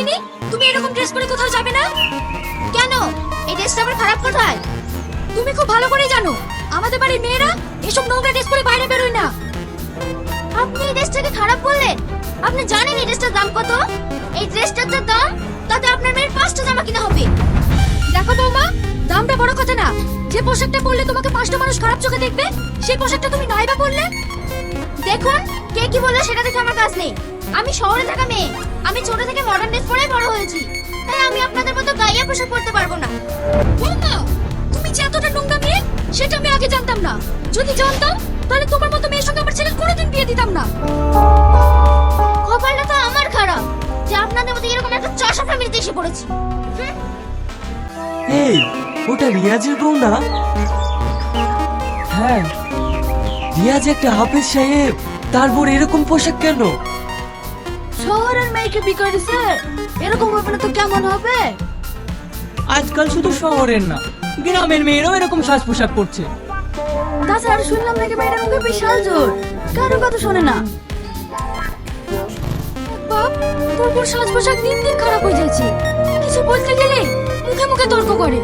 বলিনি তুমি এরকম ড্রেস পরে কোথাও যাবে না? কেন? এই ড্রেসটা আবার খারাপ কোথায়? তুমি খুব ভালো করেই জানো আমাদের বাড়ির মেয়েরা এসব নোংরা ড্রেস পরে বাইরে বেরোয় না। আপনি এই ড্রেসটাকে খারাপ বললেন? আপনি জানেন এই ড্রেসটার দাম কত? এই ড্রেসটার যা দাম তাতে আপনার মেয়ের 5টা জামা কিনা হবে। দেখো বৌমা, দামটা বড় কথা না, যে পোশাকটা পরলে তোমাকে 5টা মানুষ খারাপ চোখে দেখবে সেই পোশাকটা তুমি নাই বা পরলে। দেখুন, কে কি বললো সেটা দেখে আমার কাজ নেই। আমি শহরে থাকা মেয়ে, আমি ছোট থেকে মডার্ন ড্রেস পরেই বড় হয়েছি, তাই আমি আপনাদের মতো গাইয়া পোশাক পরতে পারবো না। বৌমা, তুমি যে এতটা নোংরা মেয়ে সেটা আমি আগে জানতাম না। যদি জানতাম তাহলে তোমার মতো মেয়ের সঙ্গে আমার ছেলের কোনোদিন বিয়ে দিতাম না। কপালটা তো আমার খারাপ যে আপনাদের মতো এরকম একটা চষা ফ্যামিলিতে এসে পড়েছি। এই, ওটা রিয়াজের বউ না? হ্যাঁ, রিয়াজ একটা হাফেজ সাহেব, তারপর এরকম পোশাক কেন? শহরের মেয়েকে বিয়ে করেছে, এরকম হবে না তো কেমন হবে? আজকাল শুধু শহরের না, গ্রামের মেয়েরাও এরকম সাজ পোশাক পরছে। তাছাড়া শুনলাম নাকি মেয়েরা মুখে বিশাল জোর, কারো কথা শোনে না। বাপ, তোর বোন সাজ পোশাক দিন দিন খারাপ হয়ে যাচ্ছে। কিছু বলতে গেলে মুখে মুখে তর্ক করে।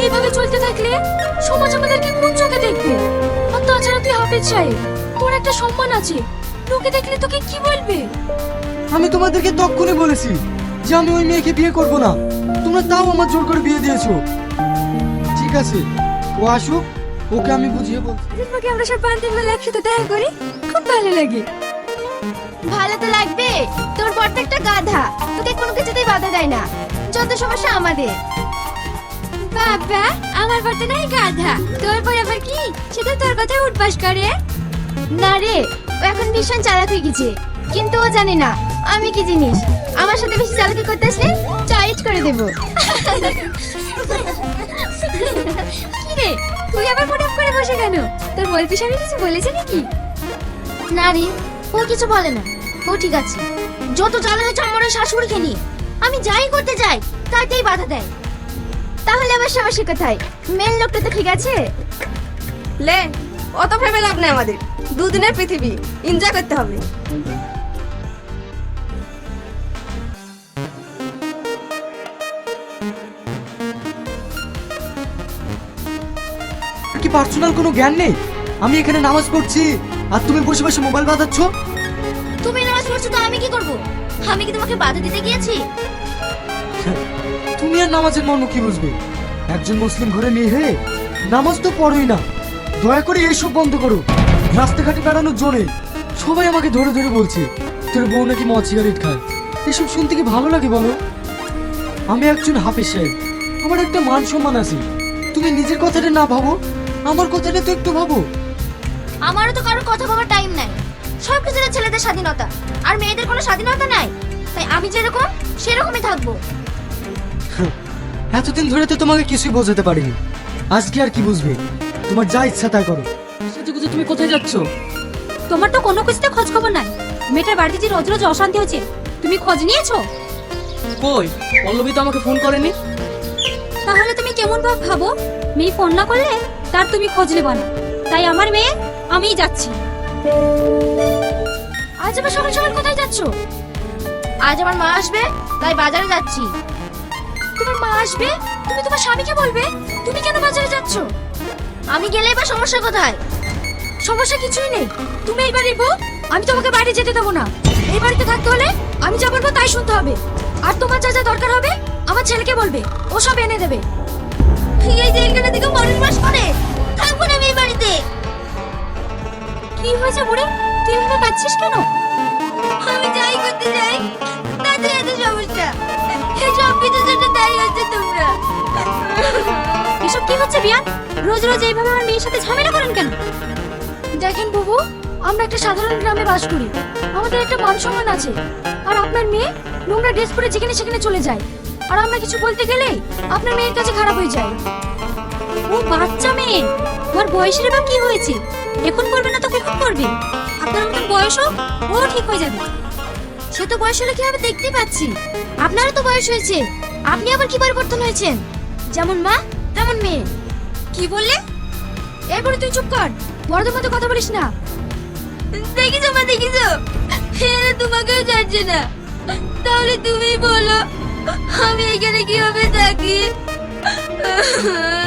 এইভাবে চলতে থাকলে সমাজ আমাদেরকে কোন চোখে দেখবে? আর তাছাড়া তুই হাফেজ সাহেব, তোর একটা সম্মান আছে, লোকে দেখলে তোকে কি বলবে? আমি তোমাদেরকে তক্ষুনি বলেছি যে আমি ওই মেয়েকে বিয়ে করব না, তোমরা তাও আমার জোর করে বিয়ে দিয়েছো। ঠিক আছে, ও আসুক, ওকে আমি বুঝিয়ে বলছি। তোমাকে আমরা সব বান্ধবী মিলে একসাথে দেখা করি, খুব ভালো লাগে। ভালো তো লাগবে, তোর বর তো একটা গাধা, তোকে কোনো কিছুতেই বাধা দেয় না। যত সমস্যা আমাদের। বাবা, আমার বর্তে নাই গাধা, তোর পর আবার কি সেটা তোর কথা উঠবাস করে? না রে, ও এখন ভীষণ চালাক হয়ে গেছে, কিন্তু ও জানে না আমি কি জিনিস। আমার সাথে বেশি চালাকি করতে আসলে চাইট করে দেবো। কি রে, তুই আবার মনে করে বসে কেন? তোর বলতে স্বামী কিছু বলেছে নাকি? না রে, ও কিছু বলে না, ও ঠিক আছে। যত জ্বালা হয়েছে আমার ওই শাশুড়িকে নিয়ে, আমি যাই করতে যাই তাতেই বাধা দেয়। তাহলে আবার সমস্যা কোথায়? মেন লোকটা তো ঠিক আছে। লে, অত ভেবে লাভ নেই, আমাদের দুদিনের পৃথিবী, এনজয় করতে হবে। কি পার্সোনাল কোনো জ্ঞান নেই? আমি এখানে নামাজ পড়ছি আর তুমি বসে বসে মোবাইল বাজাচ্ছ। তুমি নামাজ পড়ছো তো আমি কি করব? আমি কি তোমাকে বাধা দিতে গিয়েছি? তুমি আর নামাজের মর্ম কি বুঝবে? একজন মুসলিম ঘরে মেয়ে হয়ে নামাজ তো পড়োই না। দয়া করে এইসব বন্ধ করো। রাস্তাঘাটে বেড়ানোর জোরে সবাই আমাকে ধরে ধরে বলছে তোর বউ নাকি মদ সিগারেট খায়। এসব শুনতে কি ভালো লাগে বলো? আমি একজন হাফেজ সাহেব, আমার একটা মান সম্মান আছে। তুমি নিজের কথাটা না ভাবো, আমার কথাটা তো একটু ভাবো। আমারও তো কারোর কথা ভাবার টাইম নাই। সব কিছুতে ছেলেদের স্বাধীনতা আর মেয়েদের কোনো স্বাধীনতা নাই, তাই আমি যেরকম সেরকমই থাকবো। এতদিন ধরে তো তোমাকে কিছুই বোঝাতে পারিনি, আজকে আর কি বুঝবে? তোমার যা ইচ্ছা তাই করো। সেজে তুমি কোথায় যাচ্ছ? তোমার তো কোনো কিছুতে খোঁজ খবর নাই। মেয়েটার বাড়িতে যে রোজ রোজ অশান্তি হচ্ছে, তুমি খোঁজ নিয়েছো? কই, পল্লবী তো আমাকে ফোন করেনি। তাহলে তুমি কেমন ভাব ভাবো? মেয়ে ফোন না করলে তার তুমি খোঁজ নেবা না, তাই আমার মেয়ে আমিই যাচ্ছি। আজ আবার সকাল সকাল কোথায় যাচ্ছো? আজ আমার মা আসবে, তাই বাজারে যাচ্ছি। তোমার মা আসবে, তুমি তোমার স্বামীকে বলবে তুমি কেন বাজারে যাচ্ছো? আমি গেলেই বা সমস্যা কোথায়? সমস্যা কিছুই নেই, তুমি এই বাড়ির বউ, আমি তোমাকে বাইরে যেতে দেবো না। এই বাড়িতে থাকতে হলে আমি যা বলবো তাই শুনতে হবে। আর তোমার যা যা দরকার হবে আমার ছেলেকে বলবে, ও সব এনে দেবে। এই জেলখানা থেকে মানুষ বাস করে, থাকবো না আমি এই বাড়িতে। কি হয়েছে বুড়ি, তুই এভাবে কাঁদছিস কেন? আমি যাই করতে যাই তাতে এত সমস্যা। এই সব কিছুর জন্য দায়ী হচ্ছে তোমরা। এসব কি হচ্ছে বিয়ান? রোজ রোজ এইভাবে আমার মেয়ের সাথে ঝামেলা করেন কেন? দেখেন বাবু, আমরা একটা সাধারণ গ্রামে বাস করি, আমাদের একটা মান সম্মান আছে। আর আপনার মেয়ে নোংরা ড্রেস পরে যেখানে সেখানে চলে যায়, আর আমরা কিছু বলতে গেলেই আপনার মেয়ের কাছে খারাপ হয়ে যায়। ও বাচ্চা মেয়ে, ওর বয়সের বা কি হয়েছে? এখন করবে না তো কখন করবে? আপনার মতন বয়স হোক, ও ঠিক হয়ে যাবে। সে তো বয়স হলে কি হবে দেখতে পাচ্ছি। আপনারও তো বয়স হয়েছে, আপনি আবার কি পরিবর্তন হয়েছেন? যেমন মা তেমন মেয়ে। কি বললে? এরপরে তুই চুপ কর, বড়দের মতো কথা বলিস না। দেখিছো মা, দেখিছো, এরা তোমাকেও ছাড়ছে না। তাহলে তুমি বলো আমি এখানে কিভাবে থাকি?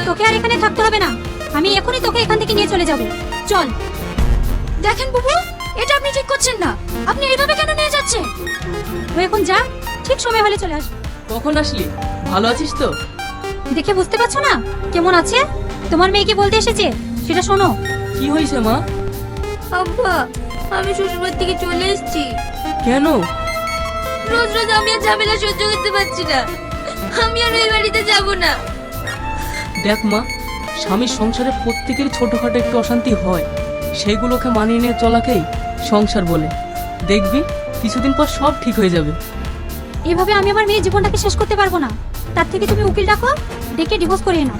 তোকে আর এখানে থাকতে হবে না, আমি এখনই তোকে এখান থেকে নিয়ে চলে যাব। চল। দেখেন বুবু, এটা আপনি ঠিক করছেন না। আপনি এইভাবে কেন নিয়ে যাচ্ছেন? ও এখন যা, ঠিক সময় হলে চলে আসবে। কখন আসলি? ভালো আছিস তো? দেখে বুঝতে পারছো না কেমন আছে? তোমার মেয়ে কি বলতে এসেছে সেটা শোনো। কি হয়েছে মা? আব্বা, আমি শ্বশুরবাড়ি থেকে চলে এসেছি। কেন? রোজ রোজ আমি আর ঝামেলা সহ্য করতে পারছি না। আমি আর ওই বাড়িতে যাব না। দেখ মা, স্বামীর সংসারে প্রত্যেকের ছোটখাটো একটু অশান্তি হয়, সেগুলোকে মানিয়ে নিয়ে চলাকেই সংসার বলে। দেখবি কিছুদিন পর সব ঠিক হয়ে যাবে। এভাবে আমি আমার মেয়ের জীবনটাকে শেষ করতে পারবো না। তার থেকে তুমি উকিল ডাকো, ডেকে ডিভোর্স করিয়ে নাও।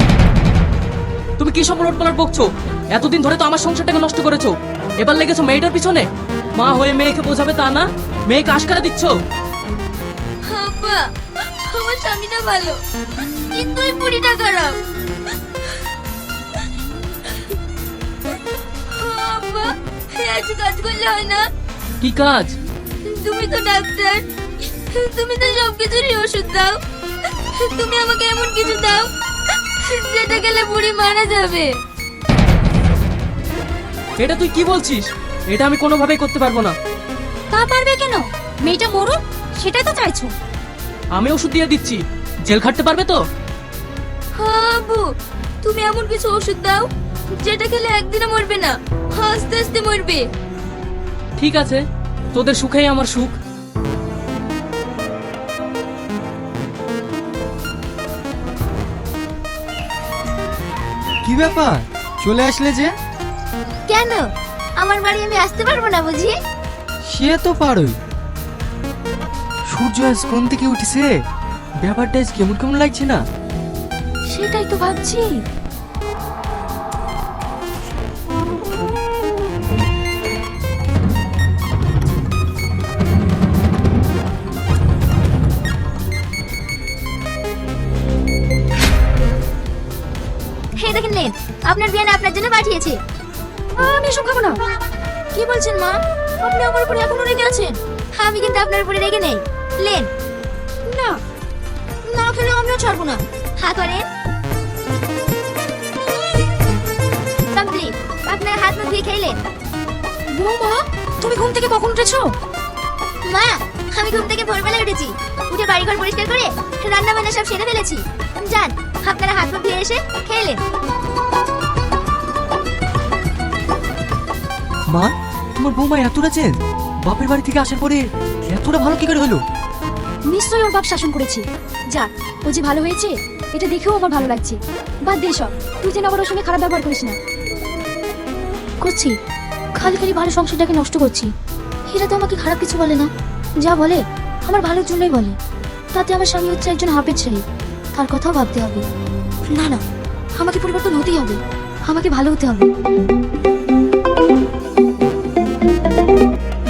তুমি কি সব উলটপালট বকছো? এতদিন ধরে তো আমার সংসারটাকে নষ্ট করেছো, এবার লেগেছো মেয়েটার পিছনে। মা হয়ে মেয়েকে বোঝাবে তা না, মেয়েকে আশকারা দিচ্ছ। আব্বা, আমার স্বামীটা ভালো, কিন্তু ওই বুড়িটা খারাপ। আব্বা, একটু কাজ করলে হয় না? কি কাজ? তুমি তো ডাক্তার, তুমি তো সব কিছুরই ওষুধ দাও। তুমি আমাকে এমন কিছু দাও যেটা গেলে বুড়ি মারা যাবে। এটা তুই কি বলছিস? এটা আমি কোনোভাবেই করতে পারবো না। তা পারবে কেন? মেয়েটা মরুক, সেটাই তো চাইছো। আমি ওষুধ দিয়ে দিচ্ছি, জেল খাটতে পারবে তো? আব্বু, তুমি এমন কিছু ওষুধ দাও যেটা খেলে একদিনে মরবে না, আস্তে আস্তে মরবে। ঠিক আছে, তোদের সুখেই আমার সুখ। কি ব্যাপার, চলে আসলে যে? কেন, আমার বাড়ি আমি আসতে পারবো না বুঝি? সে তো পারোই। সূর্য আজ কোন থেকে উঠেছে, ব্যাপারটা আজ কেমন কেমন লাগছে না? সেটাই তো ভাবছি। হে দেখেন নেন, আপনার বিয়ান আপনার জন্য পাঠিয়েছে। আমি এসব খাবো না। কি বলছেন মা? আপনি আমার উপরে এখনো রেগে আছেন? আমি কিন্তু আপনার উপরে রেগে নেই। লেন। না, না খেলে আমিও ছাড়বো না। হ্যাঁ করেন। কমপ্লিট। আপনার হাত মুখ ধুয়ে খেলেন। বৌমা, তুমি ঘুম থেকে কখন উঠেছো? মা, আমি ঘুম থেকে ভোরবেলায় উঠেছি, উঠে বাড়িঘর পরিষ্কার করে রান্না বান্না সব সেরে ফেলেছি। যান, আপনারা হাত মুখ ধুয়ে এসে খেলেন। মা, তোমার বৌমা এতটা চেঞ্জ, বাপের বাড়ি থেকে আসার পরে এতটা ভালো কি করে হলো? নিশ্চয়ই ওর বাপ শাসন করেছে। যাক, ও যে ভালো হয়েছে এটা দেখেও আমার ভালো লাগছে। বাদ দে সব, তুই যেন আবার ওর সঙ্গে খারাপ ব্যবহার করিস না। করছি, খালি খালি ভালো সংসারটাকে নষ্ট করছি। এরা তো আমাকে খারাপ কিছু বলে না, যা বলে আমার ভালোর জন্যই বলে। তাতে আমার স্বামী হচ্ছে একজন হাফেজ ছেলে, তার কথাও ভাবতে হবে। না না, আমাকে পরিবর্তন হতেই হবে, আমাকে ভালো হতে হবে।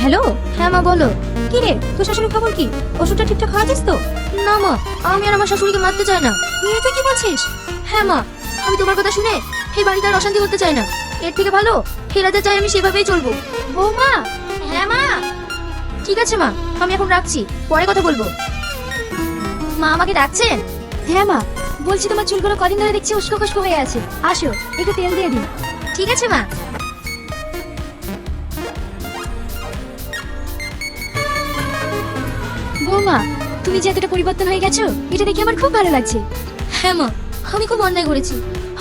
হ্যালো। হ্যাঁ মা, বলো। কি রে, তোর শাশুড়ির খবর কি? ওষুধটা ঠিকঠাক খাওয়াছিস তো? না মা, আমি আর আমার শাশুড়িকে মারতে চাই না। তুই কি বলছিস? হ্যাঁ মা, আমি তোমার কথা শুনে এই বাড়িতে আর অশান্তি করতে চাই না। এর থেকে ভালো হেরাতে চাই আমি সেভাবেই চলবো। বৌমা। হ্যাঁ মা। ঠিক আছে মা, আমি এখন রাখছি, পরে কথা বলবো। মা আমাকে ডাকছেন? হ্যাঁ মা, বলছি তোমার চুলগুলো কদিন ধরে দেখছি উস্কো খুস্কো হয়ে আছে, আসো একটু তেল দিয়ে দিই। ঠিক আছে মা। বৌমা, তুমি যে এতটা পরিবর্তন হয়ে গেছো এটা দেখে আমার খুব ভালো লাগছে। হ্যাঁ মা, আমি খুব অন্যায় করেছি,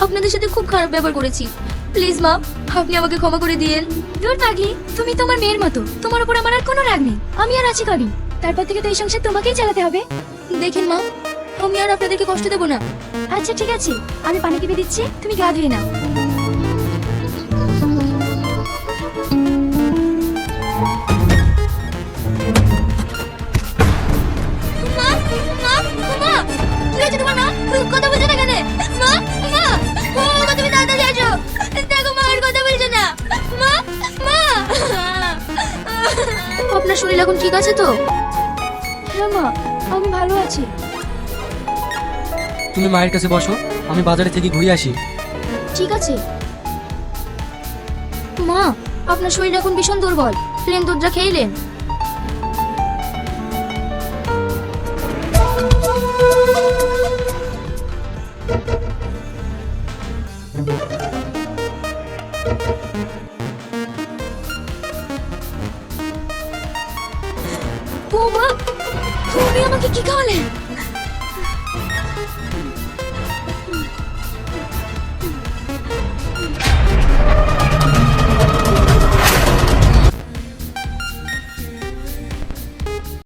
আপনাদের সাথে খুব খারাপ ব্যবহার করেছি। প্লিজ মা, আপনি আমাকে ক্ষমা করে দিয়েন। দূর পাগলি, তুমি তোমার মেয়ের মতো, তোমার উপর আমার আর কোনো রাগ নেই। আমি আর আছি কদিন, তারপর থেকে তো এই সংসার তোমাকেই চালাতে হবে। দেখেন মা, আমি আর আপনাদেরকে কষ্ট দেবো না। আচ্ছা ঠিক আছে, আমি পানি টিপে দিচ্ছি, তুমি গা ধুয়ে নাও। মা, মা, মা, কি হয়েছে তোমার? না, কথা বলছো না কেন? মা, মা, ও মা, তুমি তাড়াতাড়ি আসো। দেখো মা আর কথা বলছো না। মা, মা, আপনার শরীর এখন ঠিক আছে তো? হ্যাঁ মা, আমি ভালো আছি। তুমি মায়ের কাছে বসো, আমি বাজারে থেকে ঘুরে আসি। ঠিক আছে। মা, আপনার শরীর এখন ভীষণ দুর্বল, প্লেন দুধটা খেয়েলেন। বৌমা, তুমি আমাকে কি খাওয়ালে?